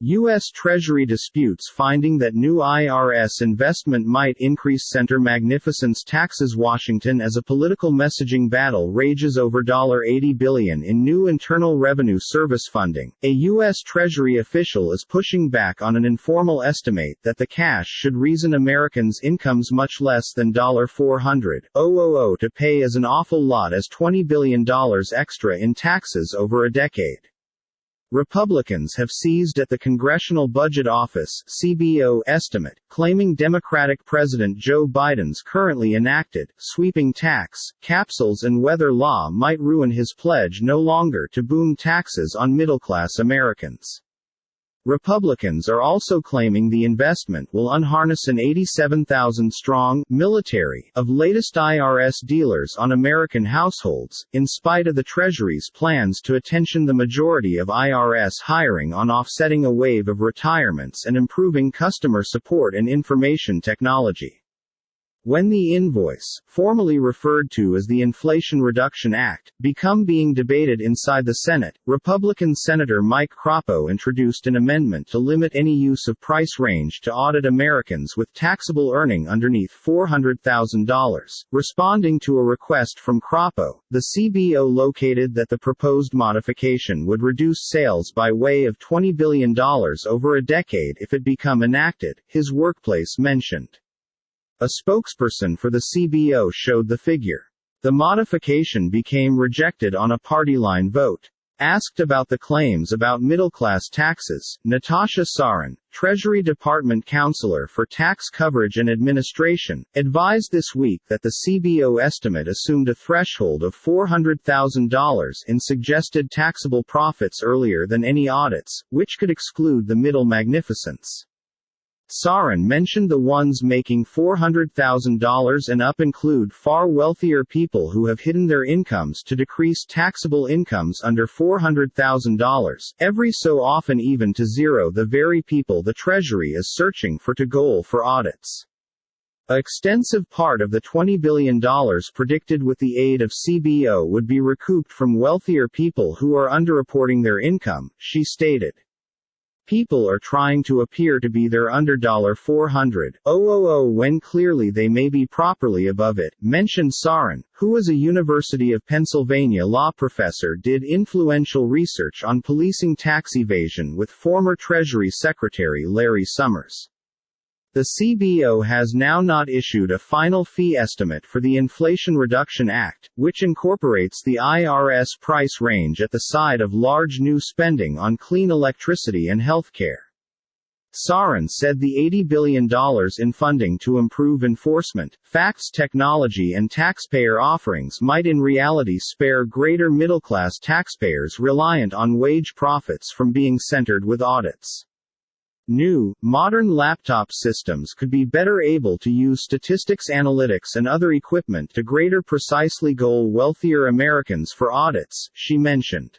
U.S. Treasury disputes finding that new IRS investment might increase center magnificence taxes. Washington as a political messaging battle rages over $80 billion in new Internal Revenue Service funding. A U.S. Treasury official is pushing back on an informal estimate that the cash should reason Americans' incomes much less than $400,000 to pay as an awful lot as $20 billion extra in taxes over a decade. Republicans have seized at the Congressional Budget Office (CBO) estimate, claiming Democratic President Joe Biden's currently enacted, sweeping tax, capsules and weather law might ruin his pledge no longer to boom taxes on middle-class Americans. Republicans are also claiming the investment will unharness an 87,000-strong military of latest IRS dealers on American households, in spite of the Treasury's plans to attention the majority of IRS hiring on offsetting a wave of retirements and improving customer support and information technology. When the invoice, formerly referred to as the Inflation Reduction Act, being debated inside the Senate, Republican Senator Mike Crapo introduced an amendment to limit any use of price range to audit Americans with taxable earning underneath $400,000. Responding to a request from Crapo, the CBO located that the proposed modification would reduce sales by way of $20 billion over a decade if it become enacted, his workplace mentioned. A spokesperson for the CBO showed the figure. The modification became rejected on a party-line vote. Asked about the claims about middle-class taxes, Natasha Sarin, Treasury Department Counselor for Tax Coverage and Administration, advised this week that the CBO estimate assumed a threshold of $400,000 in suggested taxable profits earlier than any audits, which could exclude the middle magnificence. Sarin mentioned the ones making $400,000 and up include far wealthier people who have hidden their incomes to decrease taxable incomes under $400,000, every so often even to zero, the very people the Treasury is searching for to goal for audits. An extensive part of the $20 billion predicted with the aid of CBO would be recouped from wealthier people who are underreporting their income, she stated. People are trying to appear to be there under $400,000 when clearly they may be properly above it, mentioned Sarin, who as a University of Pennsylvania law professor did influential research on policing tax evasion with former Treasury Secretary Larry Summers. The CBO has now not issued a final fee estimate for the Inflation Reduction Act, which incorporates the IRS price range at the side of large new spending on clean electricity and healthcare. Sarin said the $80 billion in funding to improve enforcement, fax technology and taxpayer offerings might in reality spare greater middle-class taxpayers reliant on wage profits from being centered with audits. New, modern laptop systems could be better able to use statistics analytics and other equipment to greater precisely goal wealthier Americans for audits, she mentioned.